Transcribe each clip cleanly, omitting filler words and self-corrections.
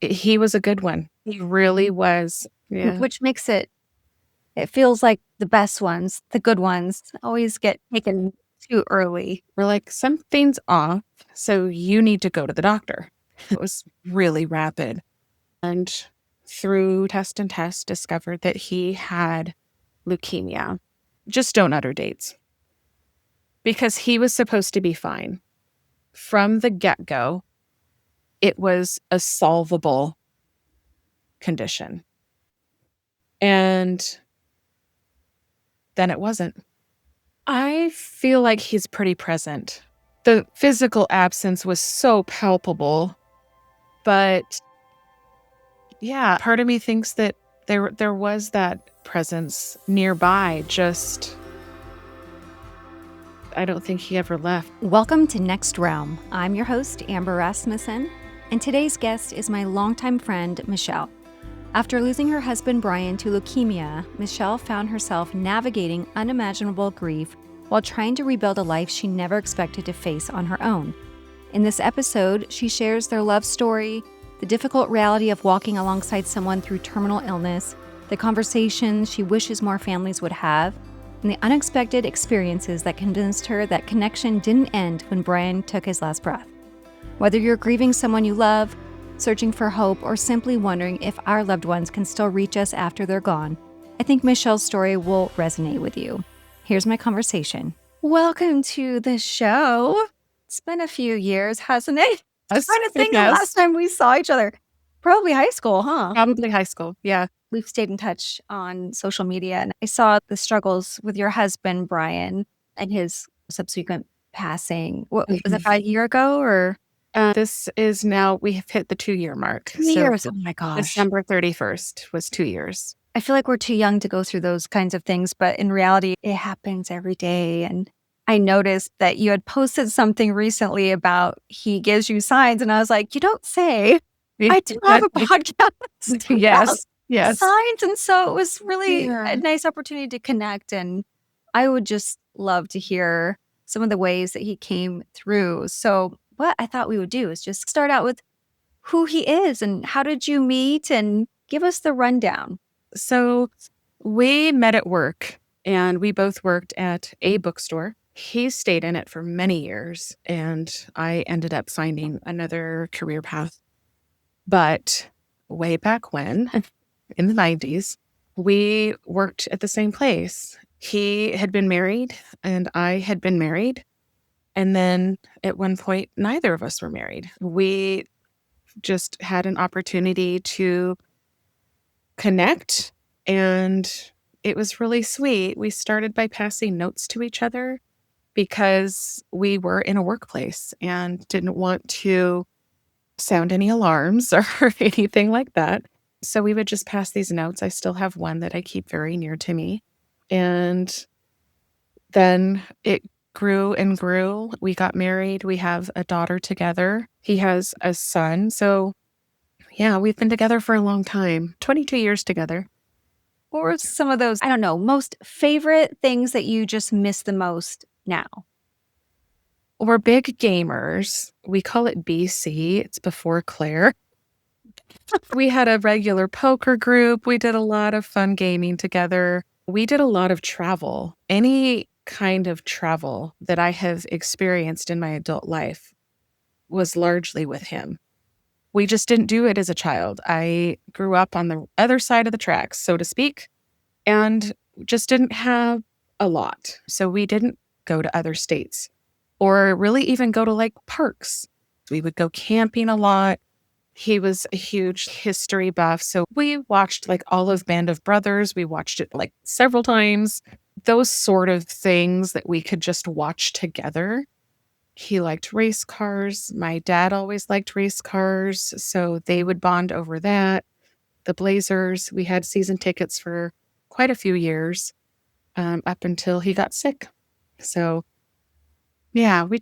He was a good one. He really was. Yeah. Which makes it feels like the best ones, the good ones, always get taken too early. We're like, something's off, so you need to go to the doctor. It was really rapid. And through test and test, discovered that he had leukemia. Just don't utter dates. Because he was supposed to be fine. From the get-go, it was a solvable condition. And then it wasn't. I feel like he's pretty present. The physical absence was so palpable, but yeah, part of me thinks that there was that presence nearby, just I don't think he ever left. Welcome to Next Realm. I'm your host, Amber Rasmussen, and today's guest is my longtime friend, Michelle. After losing her husband, Brian, to leukemia, Michelle found herself navigating unimaginable grief while trying to rebuild a life she never expected to face on her own. In this episode, she shares their love story, the difficult reality of walking alongside someone through terminal illness, the conversations she wishes more families would have, and the unexpected experiences that convinced her that connection didn't end when Brian took his last breath. Whether you're grieving someone you love, searching for hope, or simply wondering if our loved ones can still reach us after they're gone, I think Michelle's story will resonate with you. Here's my conversation. Welcome to the show. It's been a few years, hasn't it? I'm trying to think the last time we saw each other. Probably high school, huh? Probably high school, yeah. We've stayed in touch on social media, and I saw the struggles with your husband, Brian, and his subsequent passing. What was that, about a year ago, or? This is now, we have hit the 2-year mark. 2 years. Oh my gosh. December 31st was 2 years. I feel like we're too young to go through those kinds of things, but in reality, it happens every day. And I noticed that you had posted something recently about he gives you signs, and I was like, you don't say. I do have a podcast. Yes. Signs. And so it was really a nice opportunity to connect. And I would just love to hear some of the ways that he came through. So what I thought we would do is just start out with who he is and how did you meet, and give us the rundown. So we met at work, and we both worked at a bookstore. He stayed in it for many years, and I ended up finding another career path. But way back when, in the 90s, we worked at the same place. He had been married, and I had been married. And then at one point, neither of us were married. We just had an opportunity to connect, and it was really sweet. We started by passing notes to each other because we were in a workplace and didn't want to sound any alarms or anything like that. So we would just pass these notes. I still have one that I keep very near to me. And then it grew and grew. We got married. We have a daughter together. He has a son. So yeah, we've been together for a long time, 22 years together. What were some of those, I don't know, most favorite things that you just miss the most now? We're big gamers. We call it BC. It's before Claire. We had a regular poker group. We did a lot of fun gaming together. We did a lot of travel. Any kind of travel that I have experienced in my adult life was largely with him. We just didn't do it as a child. I grew up on the other side of the tracks, so to speak, and just didn't have a lot. So we didn't go to other states or really even go to like parks. We would go camping a lot. He was a huge history buff. So we watched like all of Band of Brothers. We watched it like several times. Those sort of things that we could just watch together. He liked race cars. My dad always liked race cars. So they would bond over that. The Blazers, we had season tickets for quite a few years up until he got sick. So yeah, we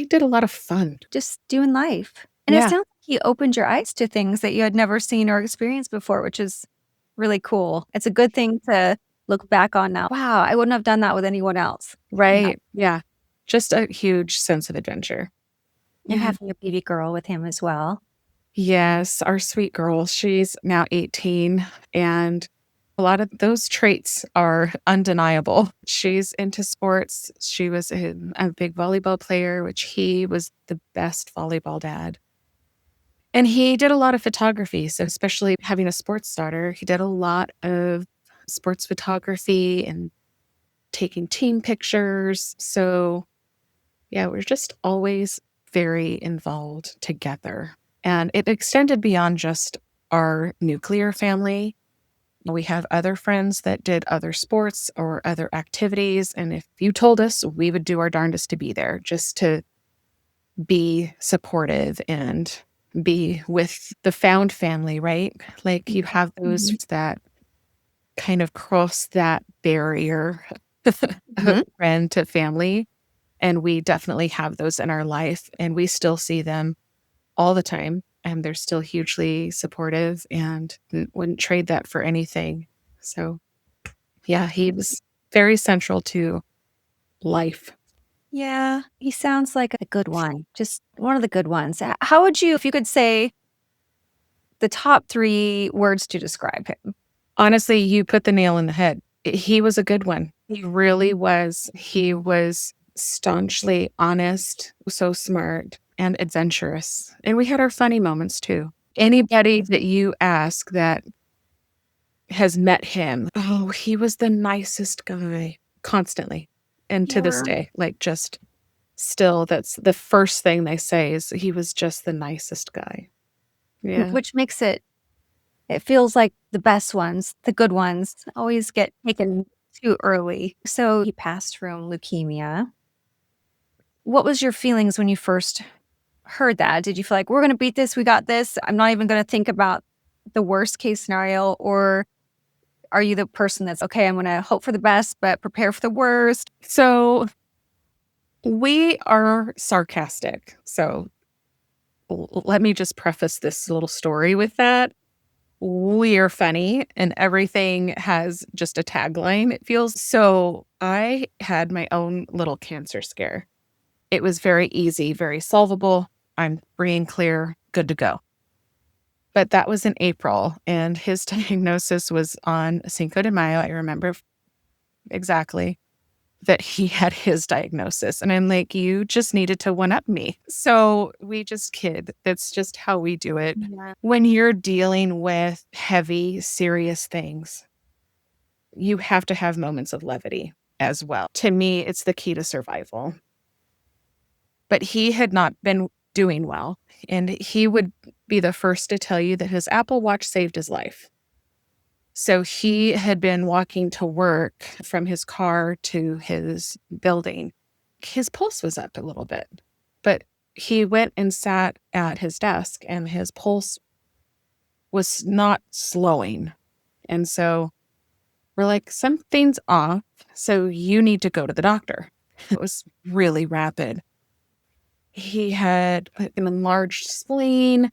did a lot of fun. Just doing life. And it sounds like he opened your eyes to things that you had never seen or experienced before, which is really cool. It's a good thing to look back on now. Wow, I wouldn't have done that with anyone else. Right. Yeah. Just a huge sense of adventure. And having a baby girl with him as well. Yes, our sweet girl, she's now 18, and a lot of those traits are undeniable. She's into sports. She was a big volleyball player, which he was the best volleyball dad. And he did a lot of photography. So, especially having a sports daughter, he did a lot of sports photography and taking team pictures. So, yeah, we're just always very involved together. And it extended beyond just our nuclear family. We have other friends that did other sports or other activities. And if you told us, we would do our darndest to be there just to be supportive and be with the found family, right? Like you have those Mhm. that kind of cross that barrier of Mhm. friend to family. And we definitely have those in our life, and we still see them all the time. And they're still hugely supportive and wouldn't trade that for anything. So, yeah, he was very central to life. Yeah, he sounds like a good one, just one of the good ones. How would you, if you could say the top 3 words to describe him? Honestly, you put the nail in the head. He was a good one. He really was. He was staunchly honest, so smart and adventurous. And we had our funny moments too. Anybody that you ask that has met him, oh, he was the nicest guy constantly. And to this Yeah. day, like just still, that's the first thing they say is he was just the nicest guy. Yeah. Which makes it feels like the best ones, the good ones, always get taken too early. So he passed from leukemia. What was your feelings when you first heard that? Did you feel like, "We're gonna beat this, we got this, I'm not even gonna think about the worst case scenario," or are you the person that's, "Okay, I'm gonna hope for the best, but prepare for the worst?" So we are sarcastic. So let me just preface this little story with that. We are funny and everything has just a tagline, it feels. So I had my own little cancer scare. It was very easy, very solvable. I'm free and clear, good to go. But that was in April, and his diagnosis was on Cinco de Mayo. I remember exactly that he had his diagnosis. And I'm like, you just needed to one up me. So we just kid. That's just how we do it. Yeah. When you're dealing with heavy, serious things, you have to have moments of levity as well. To me, it's the key to survival. But he had not been doing well. And he would be the first to tell you that his Apple Watch saved his life. So he had been walking to work from his car to his building. His pulse was up a little bit, but he went and sat at his desk and his pulse was not slowing. And so we're like, something's off. So you need to go to the doctor. It was really rapid. He had an enlarged spleen.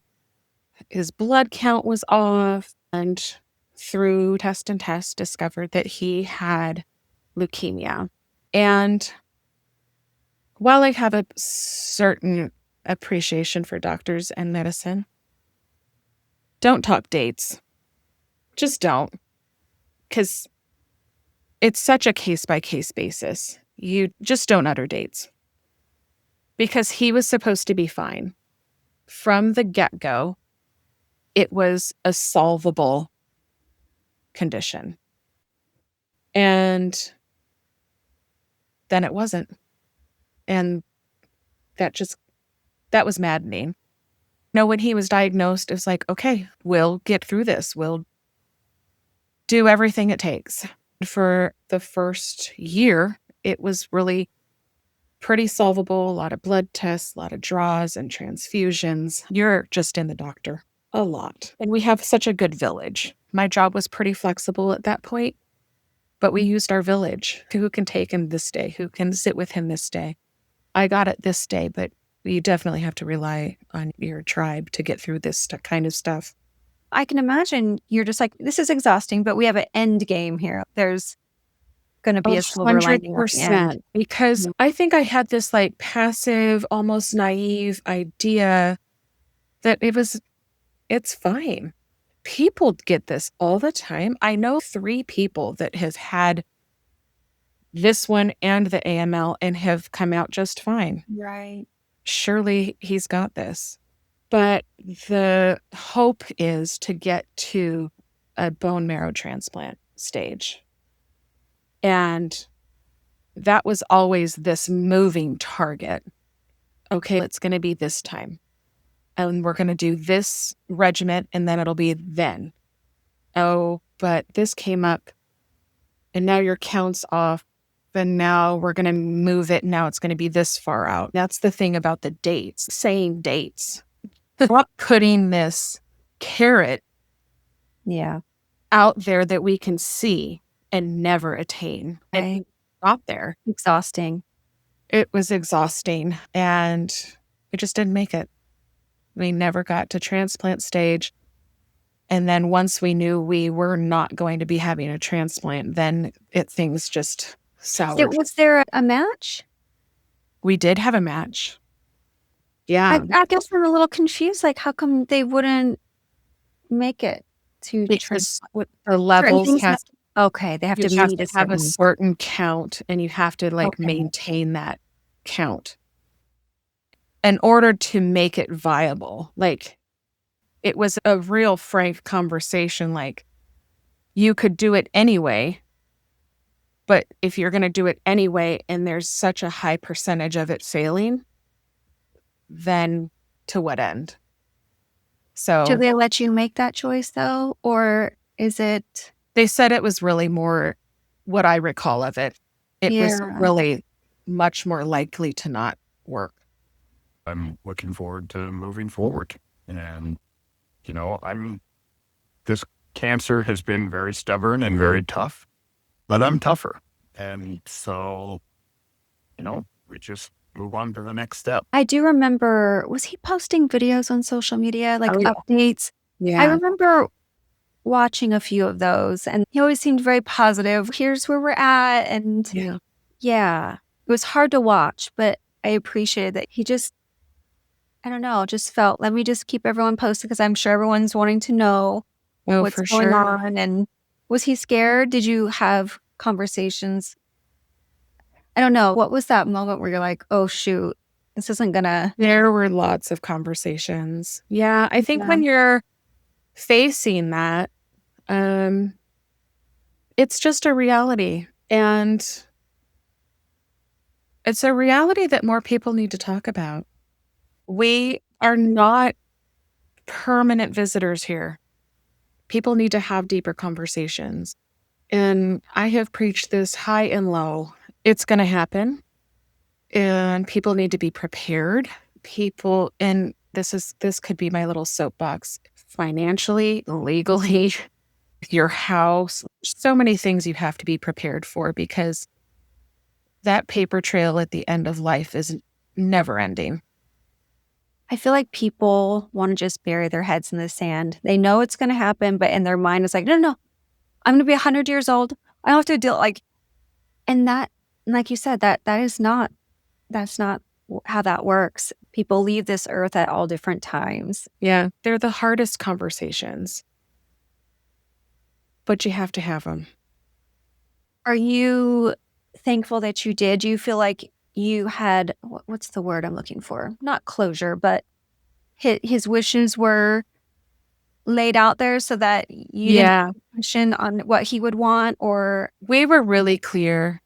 His blood count was off. And through test and test, discovered that he had leukemia. And while I have a certain appreciation for doctors and medicine, don't talk dates. Just don't. Because it's such a case by case basis. You just don't utter dates. Because he was supposed to be fine. From the get go, it was a solvable condition. And then it wasn't. And that just, that was maddening. When he was diagnosed, it was like, okay, we'll get through this. We'll do everything it takes. For the first year, it was really pretty solvable. A lot of blood tests, a lot of draws and transfusions. You're just in the doctor a lot. And we have such a good village. My job was pretty flexible at that point, but we used our village. Who can take him this day? Who can sit with him this day? I got it this day, but you definitely have to rely on your tribe to get through this kind of stuff. I can imagine you're just like, "This is exhausting, but we have an end game here. There's gonna be a silver lining at the end." 100%. Because Mhm. I think I had this like passive, almost naive idea that it was It's fine. People get this all the time. I know 3 people that have had this one and the AML and have come out just fine. Right. Surely he's got this. But the hope is to get to a bone marrow transplant stage. And that was always this moving target. Okay, it's going to be this time. And we're going to do this regimen, and then it'll be then. Oh, but this came up, and now your count's off. And now we're going to move it. Now it's going to be this far out. That's the thing about the dates, saying dates. Stop putting this carrot Yeah. out there that we can see and never attain. And Right. got there. Exhausting. It was exhausting, and we just didn't make it. We never got to transplant stage. And then once we knew we were not going to be having a transplant, then things just soured. Was there a match? We did have a match. Yeah. I guess we're a little confused. Like, how come they wouldn't make it to Because transplant? the levels have Okay, they have to you have meet to a have a certain. certain count, and you have to Okay. maintain that count in order to make it viable. It was a real frank conversation. You could do it anyway, but if you're going to do it anyway and there's such a high percentage of it failing, then to what end? So Do they let you make that choice though, or is it? they said it was really more what I recall of it. It was Yeah. really much more likely to not work. I'm looking forward to moving forward. And, this cancer has been very stubborn and very tough, but I'm tougher. And so, we just move on to the next step. I do remember. Was he posting videos on social media, like Oh, yeah. updates? Yeah. I remember watching a few of those, and he always seemed very positive. Here's where we're at, and yeah, it was hard to watch, but I appreciated that he just, I don't know, just felt, let me just keep everyone posted because I'm sure everyone's wanting to know what's for going sure. on. And was he scared? Did you have conversations? I don't know. What was that moment where you're like, oh, shoot, this isn't gonna. There were lots of conversations. Yeah, I think Yeah. when you're facing that, it's just a reality. And it's a reality that more people need to talk about. We are not permanent visitors here. People need to have deeper conversations. And I have preached this high and low. It's going to happen. And people need to be prepared. And this could be my little soapbox, financially, legally, your house, so many things you have to be prepared for, because that paper trail at the end of life is never ending. I feel like people want to just bury their heads in the sand. They know it's going to happen, but in their mind, it's like, no, I'm going to be 100 years old. I don't have to deal and that, like you said, that's not how that works. People leave this earth at all different times. Yeah, they're the hardest conversations, but you have to have them. Are you thankful that you did? Do you feel like you had, what's the word I'm looking for? Not closure, but his wishes were laid out there so that you didn't question on what he would want? Or we were really clear,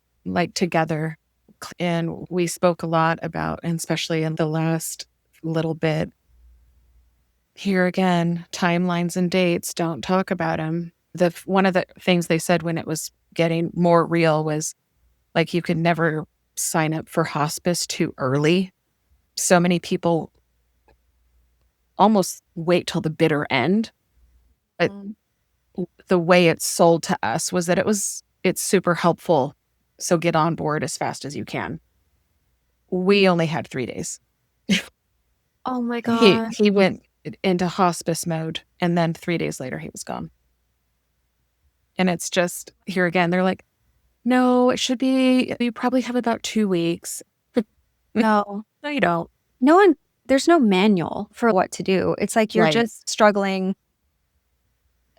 together, and we spoke a lot about, and especially in the last little bit, here again, timelines and dates, don't talk about them. One of the things they said when it was getting more real was, you could never sign up for hospice too early. So many people almost wait till the bitter end. The way it's sold to us was that it's super helpful, so get on board as fast as you can. We only had 3 days. Oh my God. He went into hospice mode, and then 3 days later he was gone. And it's just, here again, they're like, no, it should be, you probably have about 2 weeks. No, No, you don't. no one, there's no manual for what to do. It's like you're Right. just struggling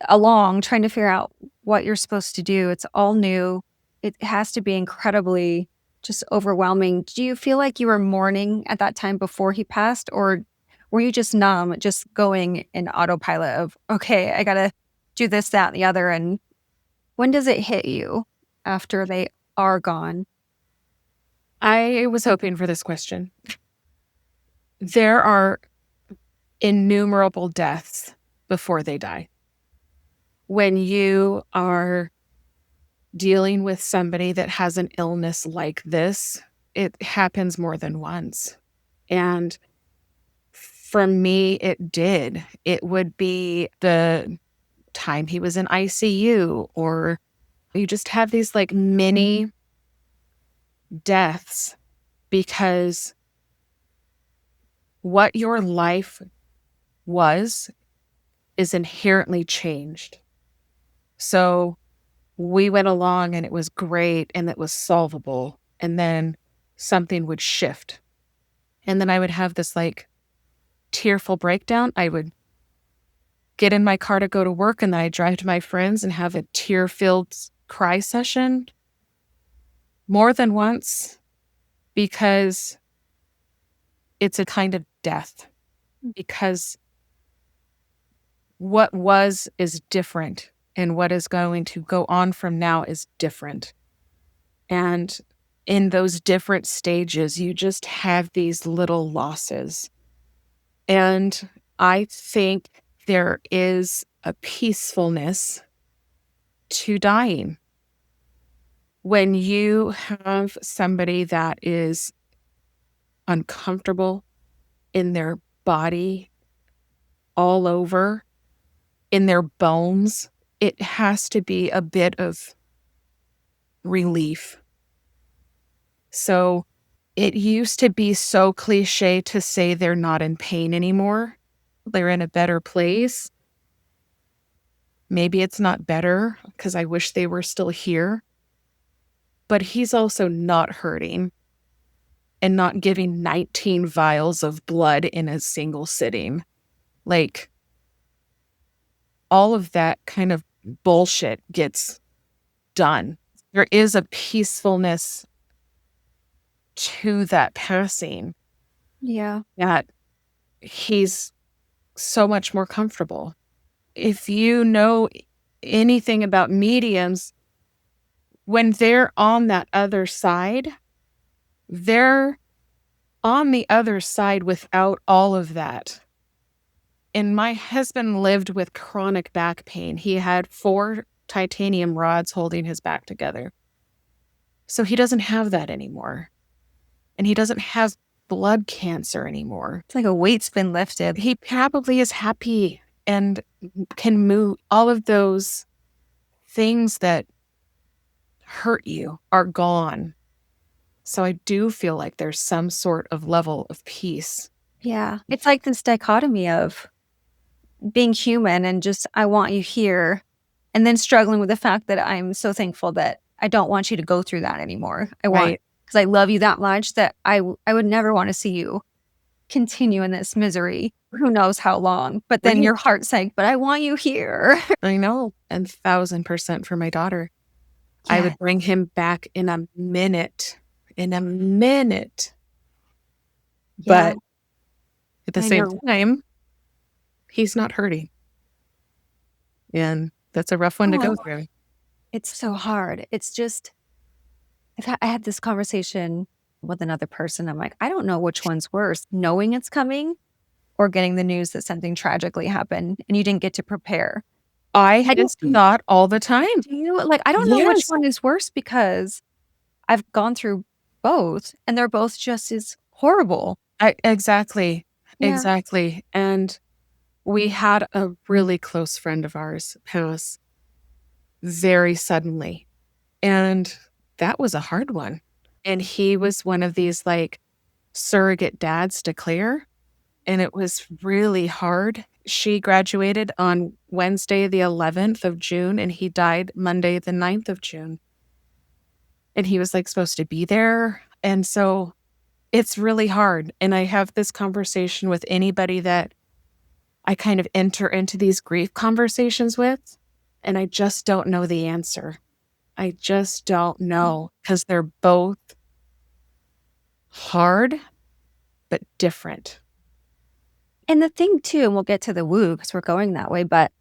along, trying to figure out what you're supposed to do. It's all new. It has to be incredibly just overwhelming. Do you feel like you were mourning at that time before he passed, or were you just numb, just going in autopilot of, okay, I got to do this, that, and the other? And when does it hit you after they are gone? I was hoping for this question. There are innumerable deaths before they die. When you are dealing with somebody that has an illness like this, it happens more than once. And for me, it did. It would be the time he was in ICU, or you just have these like mini deaths because what your life was is inherently changed. So we went along and it was great and it was solvable. And then something would shift. And then I would have this like tearful breakdown. I would get in my car to go to work, and then I drive to my friends and have a tear-filled cry session more than once, because it's a kind of death. Because what was is different, and what is going to go on from now is different. And in those different stages, you just have these little losses. And I think there is a peacefulness to dying. When you have somebody that is uncomfortable in their body, all over, in their bones, it has to be a bit of relief. So it used to be so cliche to say they're not in pain anymore. They're in a better place. Maybe it's not better because I wish they were still here. But he's also not hurting and not giving 19 vials of blood in a single sitting. Like, all of that kind of bullshit gets done. There is a peacefulness to that passing Yeah. that he's so much more comfortable. If you know anything about mediums, when they're on that other side, they're on the other side without all of that. And my husband lived with chronic back pain. He had 4 titanium rods holding his back together. So he doesn't have that anymore. And he doesn't have blood cancer anymore. It's like a weight's been lifted. He probably is happy and can move. All of those things that hurt you are gone. So I do feel like there's some sort of level of peace. Yeah. It's like this dichotomy of being human and just, I want you here, and then struggling with the fact that I'm so thankful that I don't want you to go through that anymore. I want, Right. because I love you that much that I would never want to see you continue in this misery. Who knows how long? But then Right. your heart's like, but I want you here. I know. And 1,000% for my daughter. I would bring him back in a minute. In a minute. Yeah. But at the I same know. time, he's not hurting. And that's a rough one to go Oh. through. It's so hard. It's just, I had this conversation with another person. I'm like, I don't know which one's worse, knowing it's coming or getting the news that something tragically happened and you didn't get to prepare. I Had have thought all the time. you, like, I don't know which Yes. one is worse because I've gone through both and they're both just as horrible. Exactly. Yeah. Exactly. And we had a really close friend of ours pass very suddenly. And that was a hard one. And he was one of these like surrogate dads to Claire. And it was really hard. She graduated on Wednesday, the 11th of June, and he died Monday, the 9th of June. And he was like supposed to be there. And so It's really hard. And I have this conversation with anybody that I kind of enter into these grief conversations with, and I just don't know the answer. I just don't know because they're both hard, but different. And the thing too, and we'll get to the woo because we're going that way, but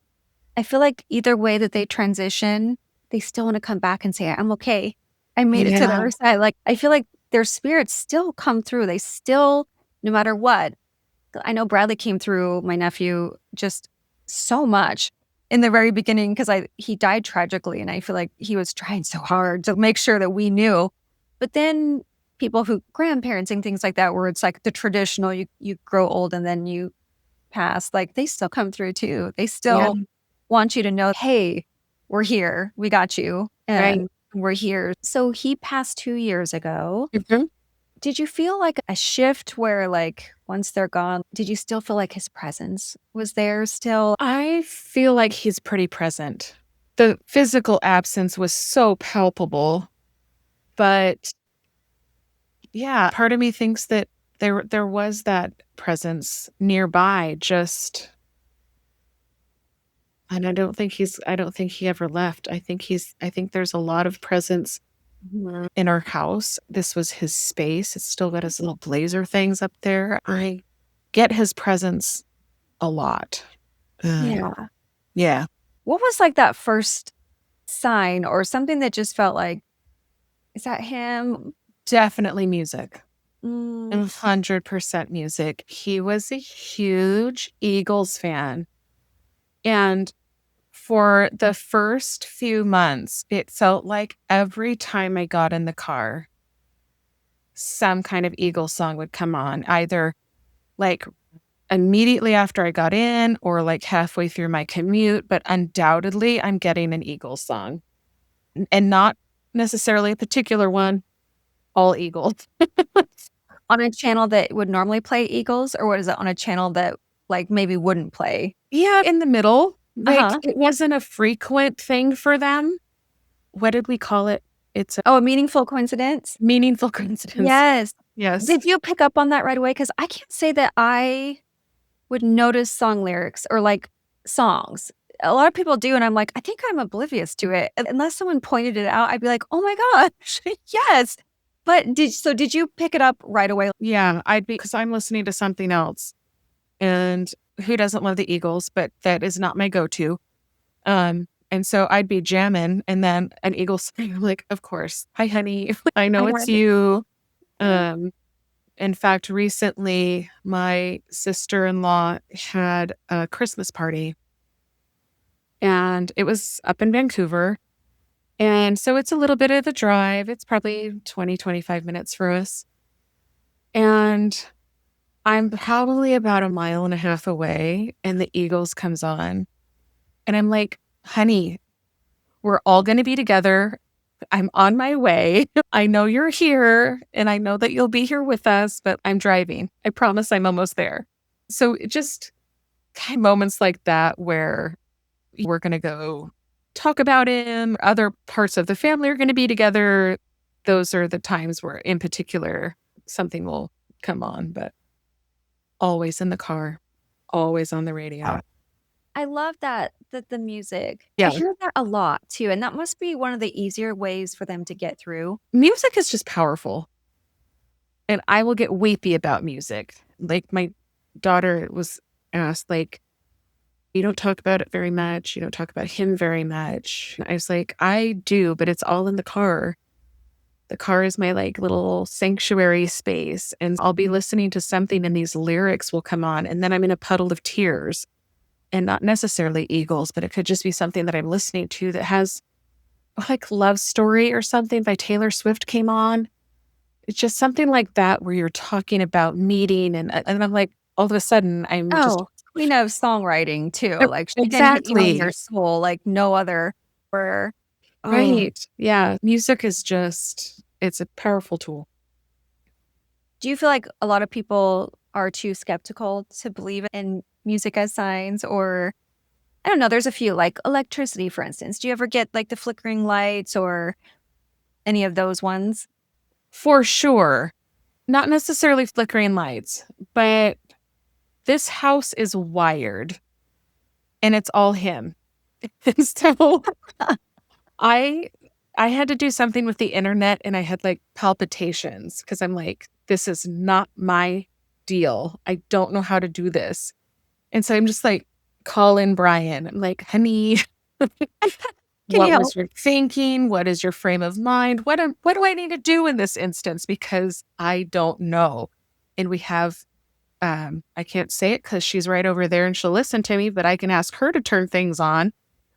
I feel like either way that they transition, they still want to come back and say, I'm okay. I made it to the Yeah. other side. Like, I feel like their spirits still come through. They still, no matter what. I know Bradley came through my nephew just so much in the very beginning because he died tragically. And I feel like he was trying so hard to make sure that we knew. But then people who grandparents and things like that, where it's like the traditional, you grow old and then you pass, like they still come through too. They Yeah. still want you to know, hey, we're here. We got you. Right. And we're here. So he passed 2 years ago. Mhm. Did you feel like a shift where, like, once they're gone, did you still feel like his presence was there still? I feel like he's pretty present. The physical absence was so palpable, but yeah, part of me thinks that there was that presence nearby, just and I don't think he ever left. I think there's a lot of presence in our house. This was his space. It's still got his little blazer things up there. I get his presence a lot. Yeah. Yeah, What was, like, that first sign or something that just felt like, "Is that him?" definitely music. Mm, 100% music. He was a huge Eagles fan. And for the first few months, it felt like every time I got in the car, some kind of Eagles song would come on, either like immediately after I got in or like halfway through my commute. But undoubtedly, I'm getting an Eagles song and not necessarily a particular one, all Eagles. on a channel that would normally play Eagles, or what is it on a channel that, like, maybe wouldn't play? Yeah, in the middle. Like Uh-huh. it wasn't a frequent thing for them. What did we call it? It's a Oh, a meaningful coincidence? meaningful coincidence. Yes. Yes. Did you pick up on that right away? Because I can't say that I would notice song lyrics or, like, songs. A lot of people do, and I'm like, I think I'm oblivious to it. Unless someone pointed it out, I'd be like, "Oh my gosh, yes." But did you pick it up right away? Yeah, I'd be because I'm listening to something else. And who doesn't love the Eagles? But that is not my go-to. And so I'd be jamming and then an Eagles song, I'm like, of course. Hi, honey. I I know it's wanted to you. Um, in fact, recently my sister-in-law had a Christmas party and it was up in Vancouver. And so it's a little bit of a drive. It's probably 20, 25 minutes for us. And I'm probably about a mile and a half away and the Eagles comes on. And I'm like, honey, we're all going to be together. I'm on my way. I know you're here and I know that you'll be here with us, but I'm driving. I promise I'm almost there. So it just kind of moments like that where we're going to go talk about him. Other parts of the family are going to be together. Those are the times where, in particular, something will come on, but always in the car, always on the radio. I love that the music. I Yeah. hear that a lot too, and that must be one of the easier ways for them to get through. Music is just powerful. And I will get weepy about music. Like my daughter was asked, like, you don't talk about it very much. You don't talk about him very much. And I was like, I do, but it's all in the car. The car is my like little sanctuary space. And I'll be listening to something and these lyrics will come on. And then I'm in a puddle of tears. And not necessarily Eagles, but it could just be something that I'm listening to that has like Love Story or something by Taylor Swift came on. It's just something like that where you're talking about meeting and I'm like, all of a sudden I'm just Oh, queen of songwriting too, like, she can hit you in exactly. your soul like no other or oh. Right. Yeah. Music is just, it's a powerful tool. Do you feel like a lot of people are too skeptical to believe in music as signs? Or I don't know, there's a few, like electricity, for instance. Do you ever get like the flickering lights or any of those ones? For sure. not necessarily flickering lights, but this house is wired and it's all him. And so I I had to do something with the internet and I had like palpitations because I'm like, this is not my deal. I don't know how to do this. And so I'm just like, calling Brian. I'm like, honey, Can you what help? was your thinking? What is your frame of mind? What do I need to do in this instance? Because I don't know. And we have I can't say it because she's right over there and she'll listen to me, but I can ask her to turn things on.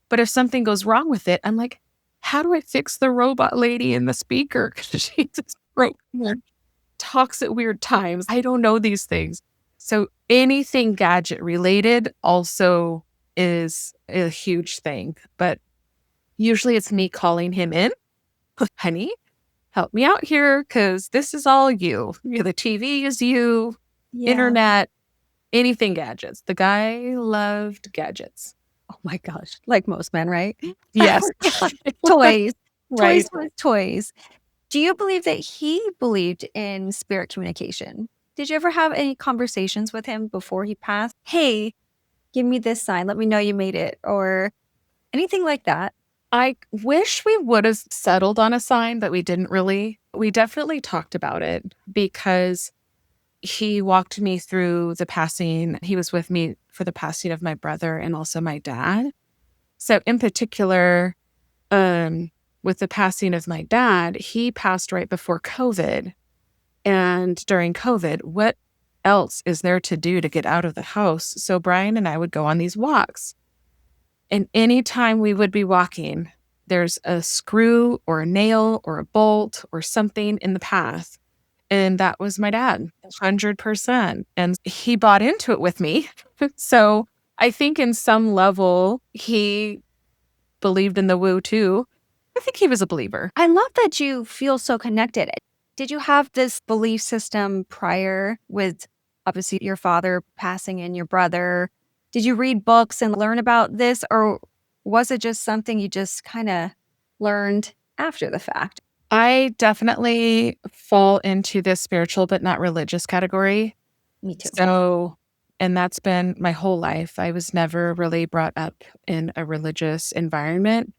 But if something goes wrong with it, I'm like, how do I fix the robot lady in the speaker? Because she just broke and talks at weird times. I don't know these things. So anything gadget related also is a huge thing. But usually it's me calling him in. Honey, help me out here because this is all you. The TV is you, Yeah. internet, anything gadgets. The guy loved gadgets. Oh my gosh. Like most men, right? Yes. Toys. Right. Toys, toys, toys. Do you believe that he believed in spirit communication? Did you ever have any conversations with him before he passed? Hey, give me this sign. Let me know you made it, or anything like that. I wish we would have settled on a sign, but we didn't really. We definitely talked about it because he walked me through the passing. He was with me for the passing of my brother and also my dad. So in particular, with the passing of my dad, he passed right before COVID. And during COVID, what else is there to do to get out of the house? So Brian and I would go on these walks. And anytime we would be walking, there's a screw or a nail or a bolt or something in the path. And that was my dad, 100%. And he bought into it with me. So I think in some level, he believed in the woo too. I think he was a believer. I love that you feel so connected. Did you have this belief system prior with obviously your father passing and your brother? Did you read books and learn about this, or was it just something you just kind of learned after the fact? I definitely fall into this spiritual but not religious category. Me too. So, and that's been my whole life. I was never really brought up in a religious environment.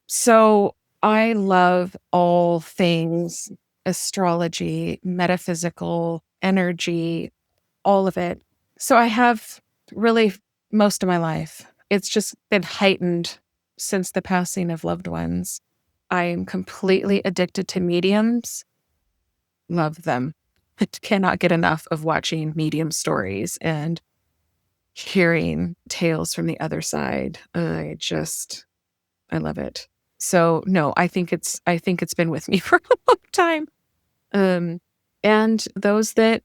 So I love all things astrology, metaphysical, energy, all of it. So I have really most of my life. It's just been heightened since the passing of loved ones. I am completely addicted to mediums. Love them. I cannot get enough of watching medium stories and hearing tales from the other side. I love it. So no, I think it's been with me for a long time. And those that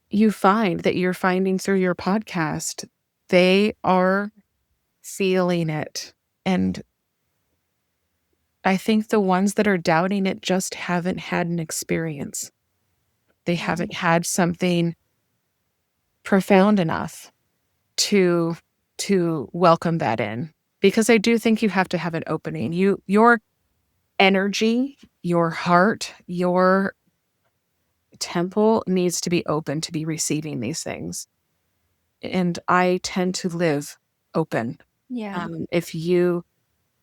you find that you're finding through your podcast, they are feeling it. And I think the ones that are doubting it just haven't had an experience. They haven't had something profound enough to welcome that in. Because I do think you have to have an opening. Your energy, your heart, your temple needs to be open to be receiving these things. And I tend to live open. Yeah. If you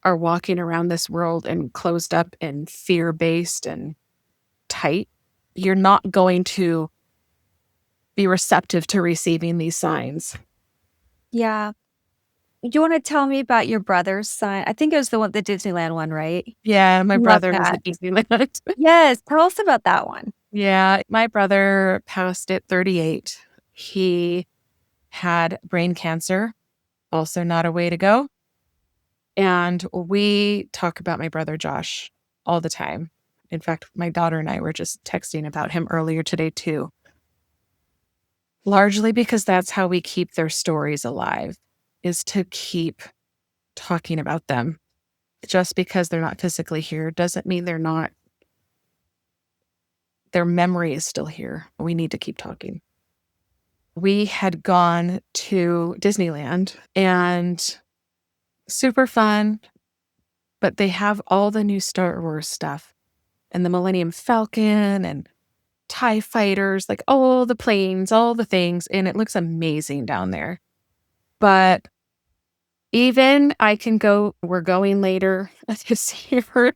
are walking around this world and closed up and fear-based and tight, you're not going to be receptive to receiving these signs. Yeah. You want to tell me about your brother's sign? I think it was the Disneyland one, right? Yeah, my Love brother was that. at Disneyland. Yes. Tell us about that one. Yeah, my brother passed at 38. He had brain cancer, also not a way to go. And we talk about my brother Josh all the time. In fact, my daughter and I were just texting about him earlier today too. Largely because that's how we keep their stories alive, is to keep talking about them. Just because they're not physically here doesn't mean they're not, their memory is still here. We need to keep talking. We had gone to Disneyland and super fun, but they have all the new Star Wars stuff and the Millennium Falcon and TIE fighters, like all the planes, all the things, and it looks amazing down there. But even we're going later this year.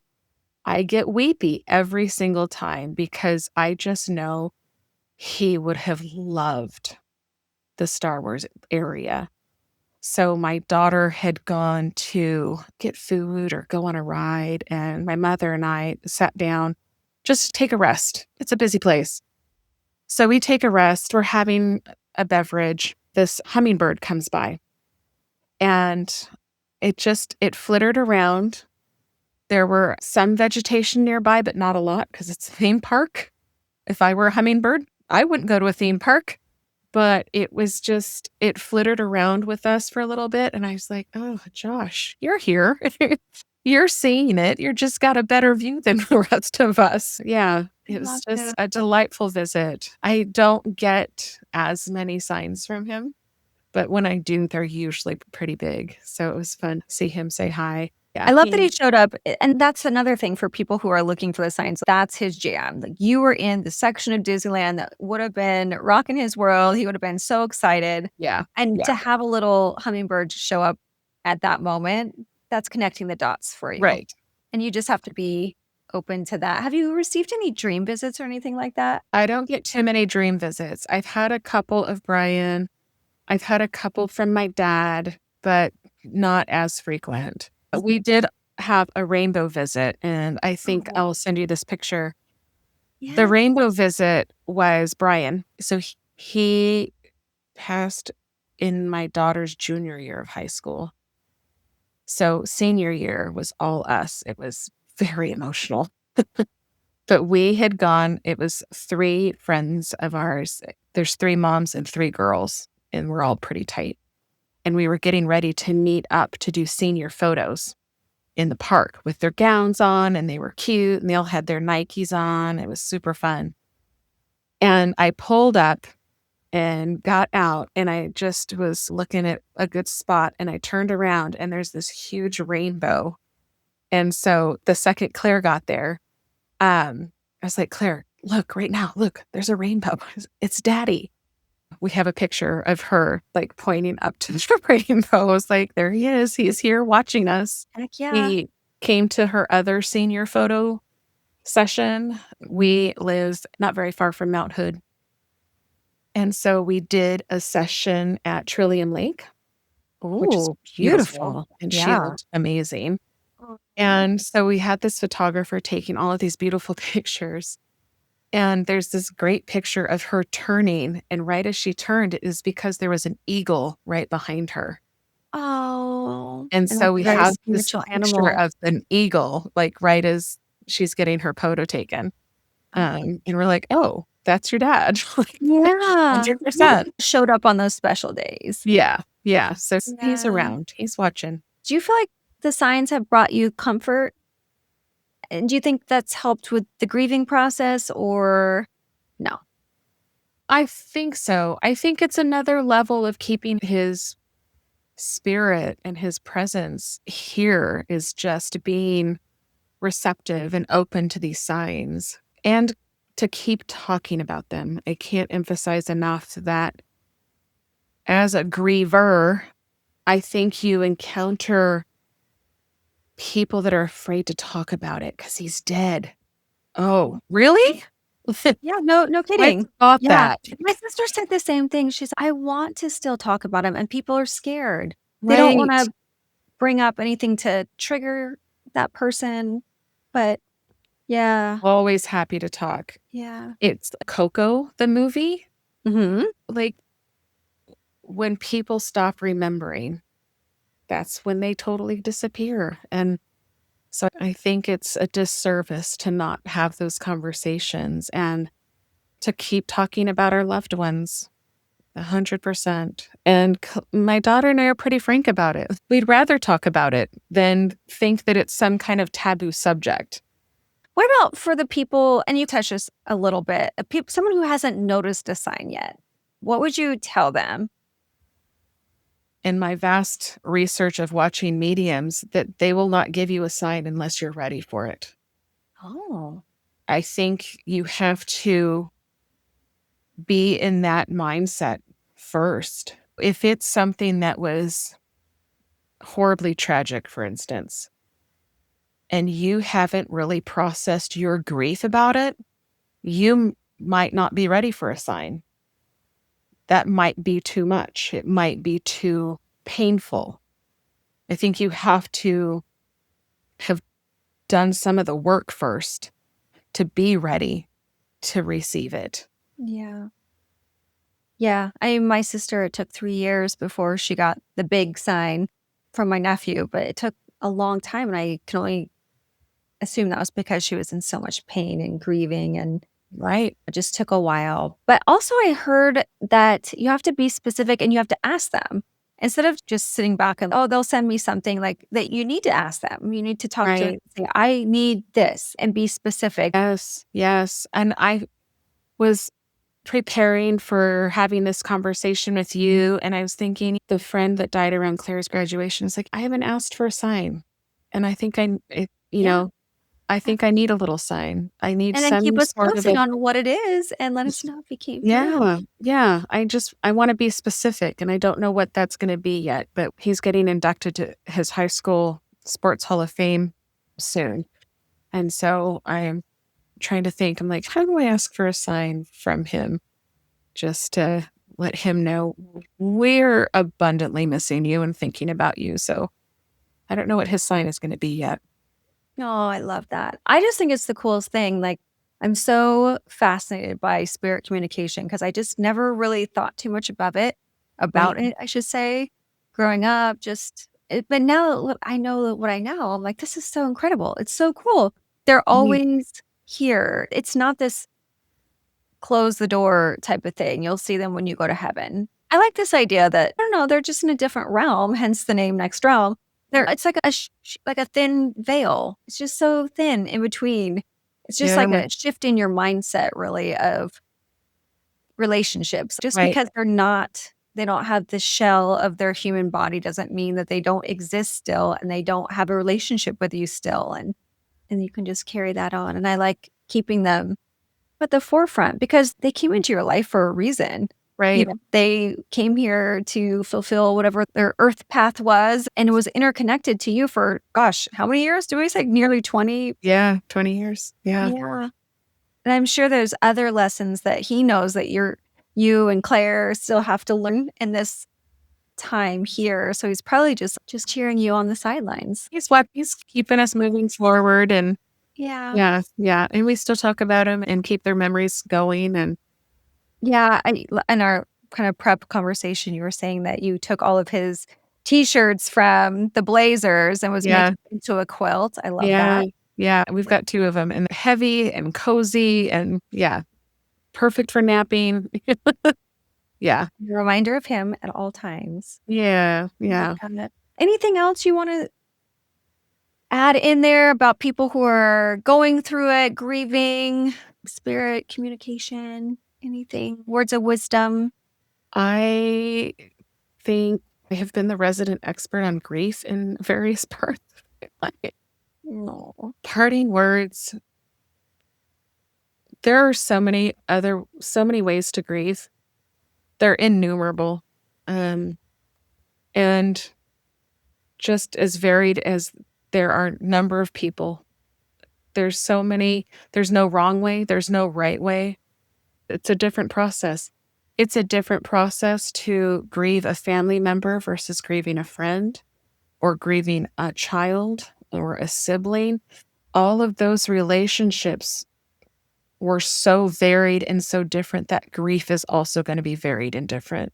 I get weepy every single time because I just know he would have loved the Star Wars area. So my daughter had gone to get food or go on a ride, and my mother and I sat down just to take a rest. It's a busy place. So we take a rest. We're having a beverage. This hummingbird comes by, and it flittered around. There were some vegetation nearby, but not a lot because it's a theme park. If I were a hummingbird, I wouldn't go to a theme park. But it flittered around with us for a little bit. And I was like, oh, Josh, you're here. You're seeing it. You just got a better view than the rest of us. Yeah, it was just a delightful visit. I don't get as many signs from him, but when I do, they're usually pretty big. So it was fun to see him say hi. Yeah, I love that he showed up. And that's another thing for people who are looking for the signs. That's his jam. Like, you were in the section of Disneyland that would have been rocking his world. He would have been so excited. Yeah. And to have a little hummingbird show up at that moment, that's connecting the dots for you. Right. And you just have to be open to that. Have you received any dream visits or anything like that? I don't get too many dream visits. I've had a couple of Brian. I've had a couple from my dad, but not as frequent. We did have a rainbow visit, and I think I'll send you this picture. Yeah. The rainbow visit was Brian. So he passed in my daughter's junior year of high school. So senior year was all us. It was very emotional. But we had gone, it was 3 friends of ours. There's 3 moms and 3 girls, and we're all pretty tight. And we were getting ready to meet up to do senior photos in the park with their gowns on, and they were cute, and they all had their Nikes on. It was super fun. And I pulled up and got out, and I just was looking at a good spot, and I turned around, and there's this huge rainbow. And so the second Claire got there, I was like, Claire, look right now, look, there's a rainbow. It's Daddy. We have a picture of her like pointing up to the rainbow. I was like, there he is. He's here watching us. Heck yeah. He came to her other senior photo session. We live not very far from Mount Hood. And so we did a session at Trillium Lake, which is beautiful. And she looked amazing. And so we had this photographer taking all of these beautiful pictures. And there's this great picture of her turning. And right as she turned, it is because there was an eagle right behind her. Oh. And so we have this picture of an eagle, like right as she's getting her photo taken. And we're like, oh, that's your dad. Yeah. 100%. Showed up on those special days. Yeah. Yeah. So he's around. He's watching. Do you feel like the signs have brought you comfort? And do you think that's helped with the grieving process, or no? I think so. I think it's another level of keeping his spirit and his presence here, is just being receptive and open to these signs and to keep talking about them. I can't emphasize enough that as a griever, I think you encounter people that are afraid to talk about it because he's dead. Oh, really? Yeah, no kidding. I thought that. My sister said the same thing. She's, I want to still talk about him, and people are scared. They don't want to bring up anything to trigger that person. But yeah. Always happy to talk. Yeah. It's Coco, the movie. Mm-hmm. Like, when people stop remembering, that's when they totally disappear. And so I think it's a disservice to not have those conversations and to keep talking about our loved ones. 100%. And my daughter and I are pretty frank about it. We'd rather talk about it than think that it's some kind of taboo subject. What about for the people, and you touched this a little bit, someone who hasn't noticed a sign yet? What would you tell them? In my vast research of watching mediums, that they will not give you a sign unless you're ready for it. Oh. I think you have to be in that mindset first. If it's something that was horribly tragic, for instance, and you haven't really processed your grief about it, you might not be ready for a sign. That might be too much. It might be too painful. I think you have to have done some of the work first to be ready to receive it. Yeah. Yeah. My sister, it took 3 years before she got the big sign from my nephew, but it took a long time. And I can only assume that was because she was in so much pain and grieving, and Right. it just took a while. But also, I heard that you have to be specific and you have to ask them instead of just sitting back and, oh, they'll send me something, like that. You need to ask them. You need to talk to them Right. and say, I need this, and be specific. Yes. Yes. And I was preparing for having this conversation with you, and I was thinking the friend that died around Claire's graduation is like, I haven't asked for a sign. And I think Yeah. I think I need a little sign. I need And then keep some us sort of posted a on what it is and let us know if you came through. yeah, yeah. I want to be specific, and I don't know what that's going to be yet, but he's getting inducted to his high school sports hall of fame soon. And so I'm trying to think, I'm like, how do I ask for a sign from him just to let him know we're abundantly missing you and thinking about you. So I don't know what his sign is going to be yet. Oh, I love that. I just think it's the coolest thing. Like, I'm so fascinated by spirit communication because I just never really thought too much Right. about it, I should say, growing up. But now look, I know what I know. I'm like, this is so incredible. It's so cool. They're Right. always here. It's not this close the door type of thing. You'll see them when you go to heaven. I like this idea that, I don't know, they're just in a different realm, hence the name Next Realm. It's like like a thin veil. It's just so thin in between. It's just like Yeah. a shift in your mindset, really, of relationships. Just Right. because they don't have the shell of their human body doesn't mean that they don't exist still and they don't have a relationship with you still. And you can just carry that on. And I like keeping them at the forefront because they came into your life for a reason. Right. They came here to fulfill whatever their earth path was, and it was interconnected to you for, gosh, how many years? Do we say nearly 20? Yeah. 20 years. Yeah. Yeah. And I'm sure there's other lessons that he knows that you and Claire still have to learn in this time here. So he's probably just cheering you on the sidelines. He's keeping us moving forward, and Yeah. yeah. Yeah. And we still talk about him and keep their memories going. And Yeah, in our kind of prep conversation, you were saying that you took all of his T-shirts from the Blazers and was yeah. making it into a quilt. I love Yeah. that. Yeah. We've got two of them, and heavy and cozy, and yeah, perfect for napping. Yeah. A reminder of him at all times. Yeah. Love Yeah. that. Anything else you want to add in there about people who are going through it, grieving, spirit communication, anything, words of wisdom? I think I have been the resident expert on grief in various parts of my life. No. Parting words. There are so many ways to grieve. They're innumerable. And just as varied as there are number of people. There's no wrong way, there's no right way. It's a different process. It's a different process to grieve a family member versus grieving a friend or grieving a child or a sibling. All of those relationships were so varied and so different that grief is also going to be varied and different.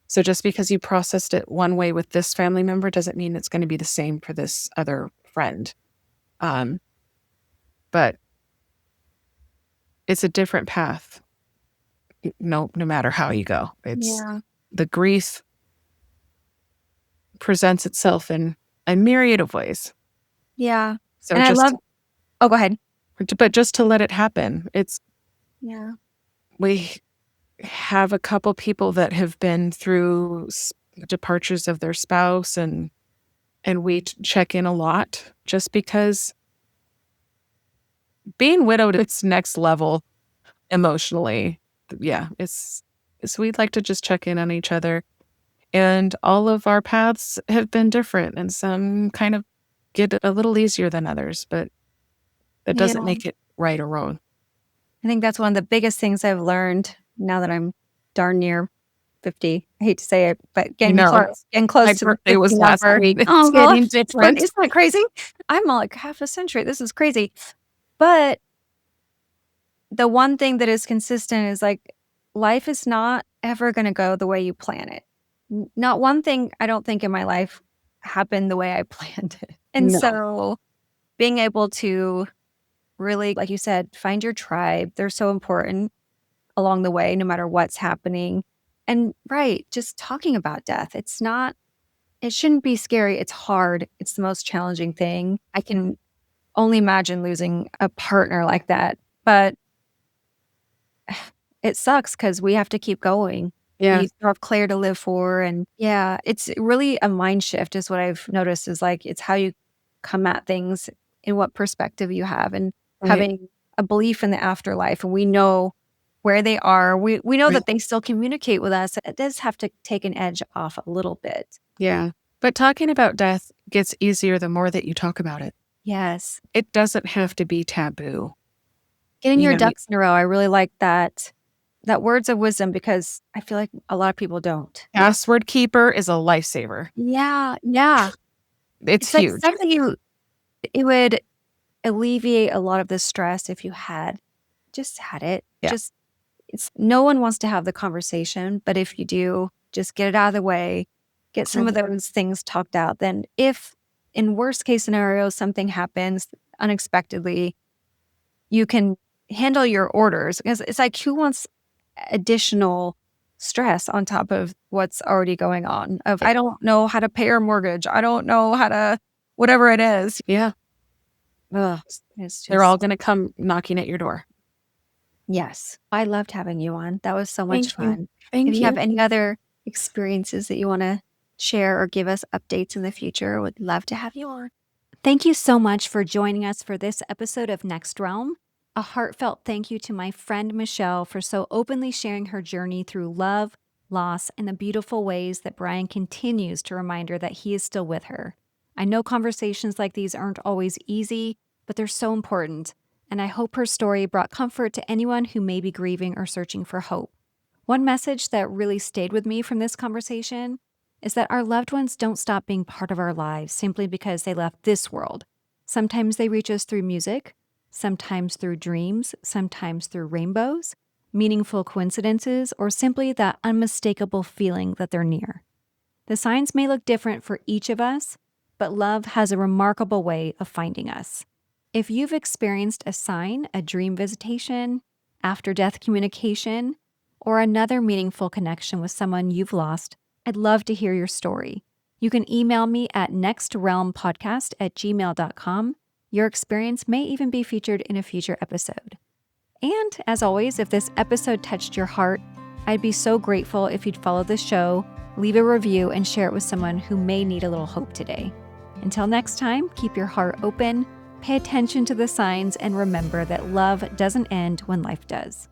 So just because you processed it one way with this family member doesn't mean it's going to be the same for this other friend. But it's a different path. No matter how you go, it's Yeah. the grief presents itself in a myriad of ways. Yeah. So And I love, oh, go ahead. but just to let it happen. Yeah. We have a couple people that have been through departures of their spouse, and we check in a lot just because being widowed, it's next level emotionally. yeah, it's we'd like to just check in on each other. And all of our paths have been different, and some kind of get a little easier than others, but that Yeah. doesn't make it right or wrong. I think that's one of the biggest things I've learned now that I'm darn near 50. I hate to say it, but I getting know. close, getting close My to the birthday 50 was last number. week. It's Oh gosh, getting different. isn't that crazy? I'm all like half a century. This is crazy. But the one thing that is consistent is like life is not ever going to go the way you plan it. Not one thing I don't think in my life happened the way I planned it. And No. so being able to really, like you said, find your tribe, they're so important along the way, no matter what's happening. And right, just talking about death. It shouldn't be scary. It's hard. It's the most challenging thing. I can only imagine losing a partner like that. But it sucks because we have to keep going. Yeah. We still have Claire to live for. And yeah, it's really a mind shift, is what I've noticed, is like it's how you come at things and what perspective you have, and Right. having a belief in the afterlife. And we know where they are. We know Right. that they still communicate with us. It does have to take an edge off a little bit. Yeah. But talking about death gets easier the more that you talk about it. Yes. It doesn't have to be taboo. Getting You your know, ducks in a row. I really like that words of wisdom, because I feel like a lot of people don't. password keeper is a lifesaver. Yeah. Yeah. It's Like huge. something it would alleviate a lot of the stress if you had just had it. Yeah. Just no one wants to have the conversation, but if you do, just get it out of the way, get some of those things talked out. Then if in worst case scenario something happens unexpectedly, you can handle your orders, because it's like, who wants additional stress on top of what's already going on? Of, I don't know how to pay our mortgage. I don't know how to, whatever it is. Yeah. Ugh, it's just, They're all going to come knocking at your door. yes. I loved having you on. That was so much Thank you. fun. Thank If you you. have any other experiences that you want to share or give us updates in the future, would love to have you on. Thank you so much for joining us for this episode of Next Realm. A heartfelt thank you to my friend Michelle for so openly sharing her journey through love, loss, and the beautiful ways that Brian continues to remind her that he is still with her. I know conversations like these aren't always easy, but they're so important, and I hope her story brought comfort to anyone who may be grieving or searching for hope. One message that really stayed with me from this conversation is that our loved ones don't stop being part of our lives simply because they left this world. Sometimes they reach us through music, sometimes through dreams, sometimes through rainbows, meaningful coincidences, or simply that unmistakable feeling that they're near. The signs may look different for each of us, but love has a remarkable way of finding us. If you've experienced a sign, a dream visitation, after-death communication, or another meaningful connection with someone you've lost, I'd love to hear your story. You can email me at nextrealmpodcast@gmail.com. Your experience may even be featured in a future episode. And as always, if this episode touched your heart, I'd be so grateful if you'd follow the show, leave a review, and share it with someone who may need a little hope today. Until next time, keep your heart open, pay attention to the signs, and remember that love doesn't end when life does.